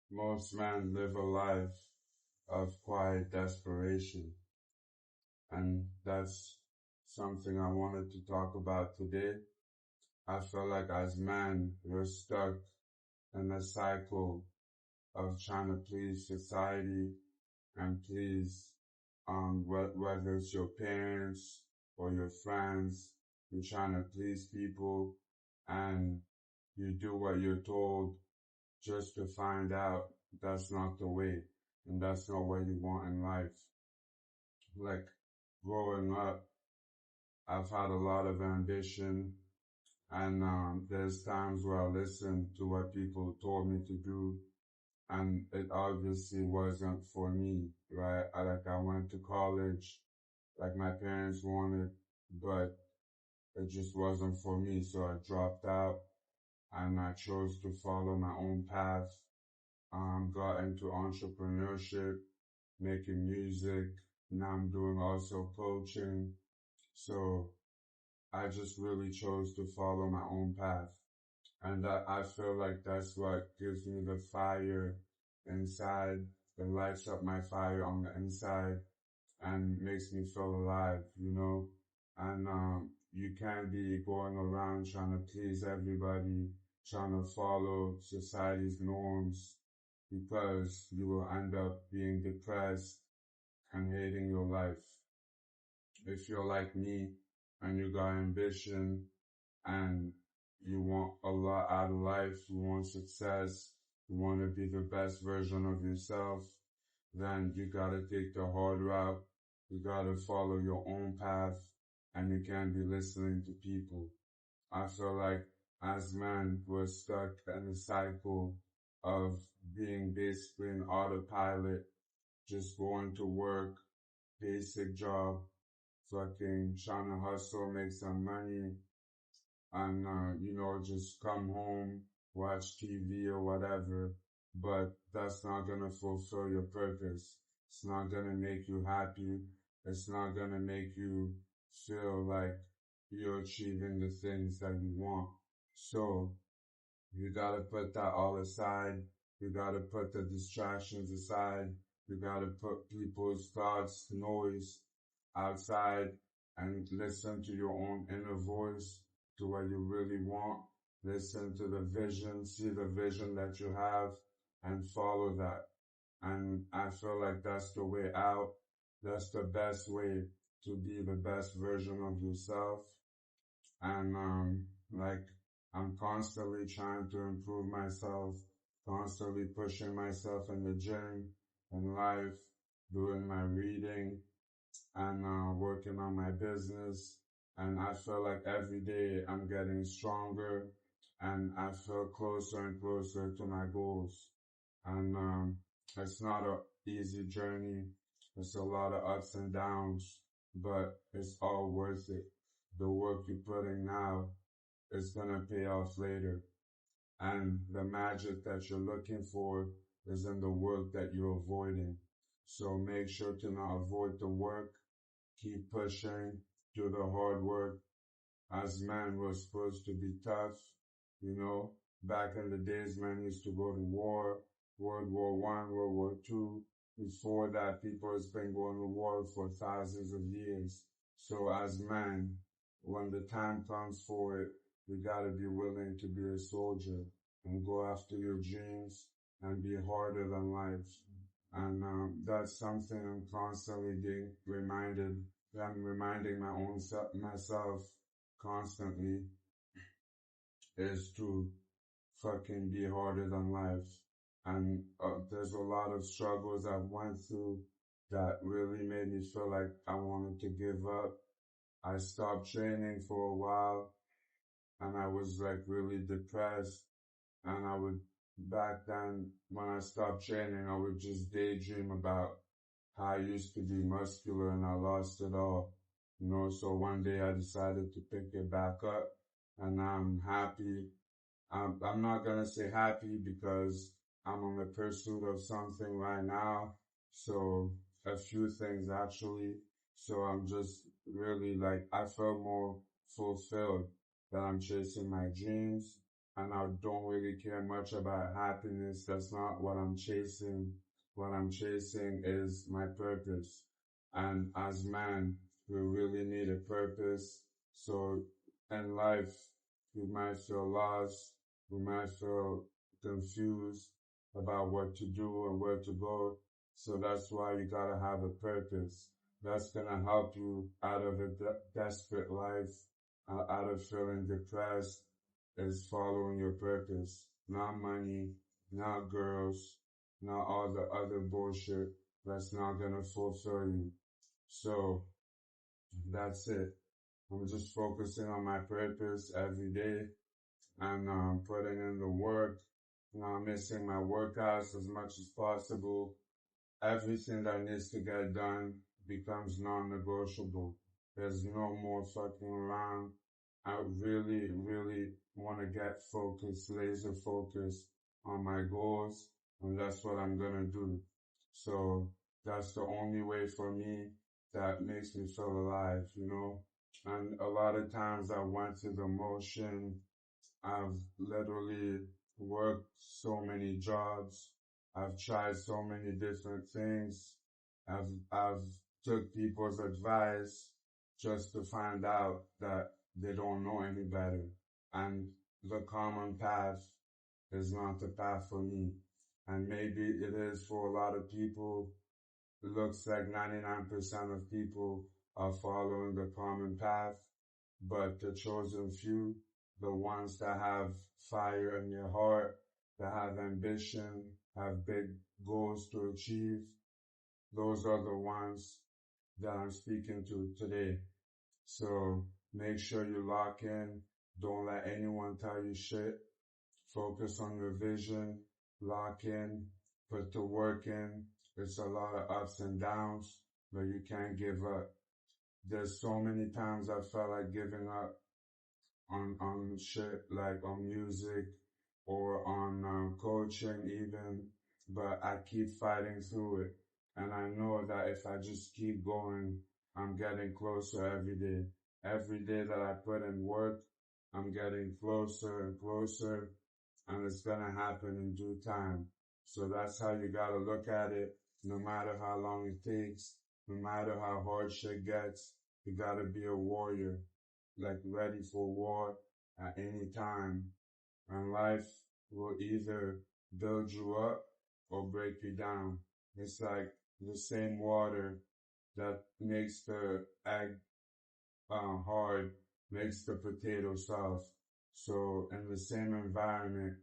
Most men live a life of quiet desperation, and that's something I wanted to talk about today. I feel like as men, we're stuck in a cycle of trying to please society and please, whether it's your parents or your friends, you're trying to please people and you do what you're told just to find out that's not the way and that's not what you want in life. Like growing up, I've had a lot of ambition and there's times where I listen to what people told me to do and it obviously wasn't for me, right? I went to college like my parents wanted, but it just wasn't for me. So I dropped out and I chose to follow my own path. Got into entrepreneurship, making music. Now I'm doing also coaching. So I just really chose to follow my own path. And I feel like that's what gives me the fire inside, that lights up my fire on the inside and makes me feel alive, you know? And, you can't be going around trying to please everybody, trying to follow society's norms because you will end up being depressed and hating your life. If you're like me and you got ambition and you want a lot out of life, you want success, you want to be the best version of yourself, then you gotta take the hard route. You gotta follow your own path and you can't be listening to people. I feel like as men, we're stuck in a cycle of being basically an autopilot, just going to work, basic job, fucking trying to hustle, make some money, and, just come home, watch TV or whatever, but that's not gonna fulfill your purpose. It's not gonna make you happy. It's not gonna make you feel like you're achieving the things that you want. So, you gotta put that all aside. You gotta put the distractions aside. You gotta put people's thoughts, noise outside and listen to your own inner voice, to what you really want. Listen to the vision, see the vision that you have and follow that. And I feel like that's the way out. That's the best way to be the best version of yourself. And, like, I'm constantly trying to improve myself, constantly pushing myself in the gym, in life, doing my reading, and working on my business. And I feel like every day I'm getting stronger and I feel closer and closer to my goals. And it's not an easy journey. It's a lot of ups and downs, but it's all worth it. The work you're putting now is gonna pay off later. And the magic that you're looking for is in the work that you're avoiding. So make sure to not avoid the work. Keep pushing, do the hard work. As men, we're supposed to be tough. You know, back in the days, men used to go to war, World War I, World War II. Before that, people has been going to war for thousands of years. So as men, when the time comes for it, you gotta be willing to be a soldier and go after your dreams and be harder than life. And that's something I'm constantly being reminded. I'm reminding myself constantly is to fucking be harder than life. And there's a lot of struggles I've went through that really made me feel like I wanted to give up. I stopped training for a while and I was like really depressed. And I would, back then, when I stopped training, I would just daydream about how I used to be muscular and I lost it all. You know, so one day I decided to pick it back up and I'm happy. I'm not gonna say happy because I'm on the pursuit of something right now. So a few things actually. So I'm just really like, I feel more fulfilled that I'm chasing my dreams and I don't really care much about happiness. That's not what I'm chasing. What I'm chasing is my purpose. And as man, we really need a purpose. So in life, we might feel lost. We might feel confused about what to do and where to go. So that's why you gotta have a purpose. That's gonna help you out of a desperate life, out of feeling depressed, is following your purpose. Not money, not girls, not all the other bullshit that's not gonna fulfill you. So that's it. I'm just focusing on my purpose every day and putting in the work, not missing my workouts as much as possible. Everything that needs to get done becomes non-negotiable. There's no more fucking around. I really, really want to get focused, laser focused on my goals, and that's what I'm gonna do. So that's the only way for me that makes me feel alive, you know? And a lot of times I went through the motion. I've literally worked so many jobs. I've tried so many different things. I've took people's advice just to find out that they don't know any better. And the common path is not the path for me. And maybe it is for a lot of people. It looks like 99% of people are following the common path, but the chosen few, the ones that have fire in their heart, that have ambition, have big goals to achieve, those are the ones that I'm speaking to today. So make sure you lock in. Don't let anyone tell you shit. Focus on your vision. Lock in. Put the work in. It's a lot of ups and downs, but you can't give up. There's so many times I felt like giving up on shit like on music or on coaching even, but I keep fighting through it. And I know that if I just keep going, I'm getting closer every day. Every day that I put in work, I'm getting closer and closer, and it's gonna happen in due time. So that's how you gotta look at it. No matter how long it takes, no matter how hard shit gets, you gotta be a warrior, like ready for war at any time. And life will either build you up or break you down. It's like the same water that makes the egg hard, makes the potato soft. So in the same environment,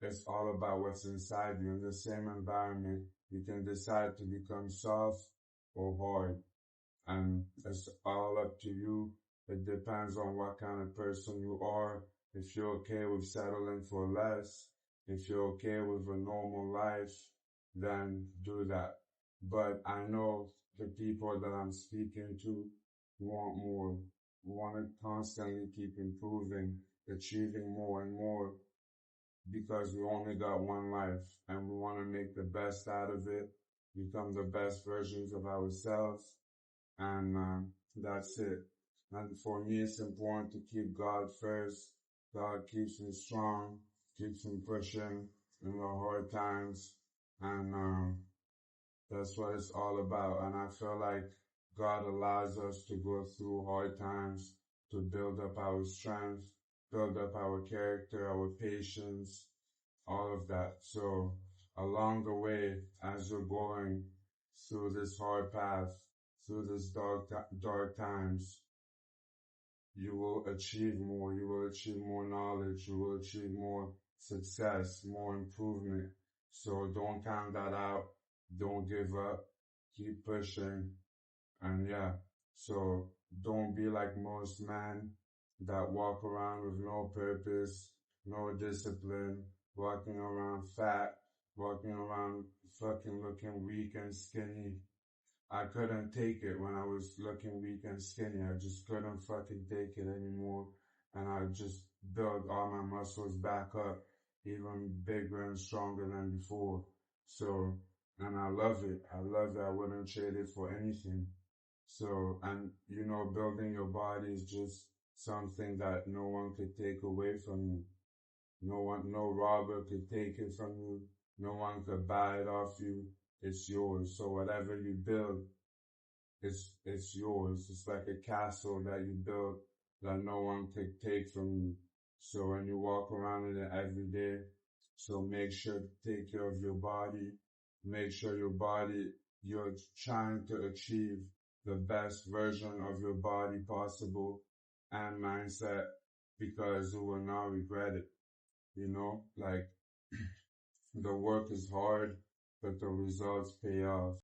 it's all about what's inside you. In the same environment, you can decide to become soft or hard. And it's all up to you. It depends on what kind of person you are. If you're okay with settling for less, if you're okay with a normal life, then do that. But I know the people that I'm speaking to want more, want to constantly keep improving, achieving more and more, because we only got one life and we want to make the best out of it, become the best versions of ourselves, and that's it. And for me, it's important to keep God first. God keeps me strong, keeps me pushing in the hard times, and that's what it's all about. And I feel like God allows us to go through hard times to build up our strength, build up our character, our patience, all of that. So along the way, as you're going through this hard path, through this dark times, you will achieve more. You will achieve more knowledge. You will achieve more success, more improvement. So don't count that out. Don't give up. Keep pushing. And yeah, so don't be like most men that walk around with no purpose, no discipline, walking around fat, walking around fucking looking weak and skinny. I couldn't take it when I was looking weak and skinny. I just couldn't fucking take it anymore. And I just built all my muscles back up, even bigger and stronger than before. So, and I love it. I love it. I wouldn't trade it for anything. So, and you know, building your body is just something that no one could take away from you. No robber could take it from you. No one could buy it off you. It's yours. So whatever you build, it's yours. It's like a castle that you built that no one could take from you. So when you walk around in it every day, so make sure to take care of your body. Make sure you're trying to achieve the best version of your body possible and mindset, because you will not regret it. Like the work is hard, but the results pay off.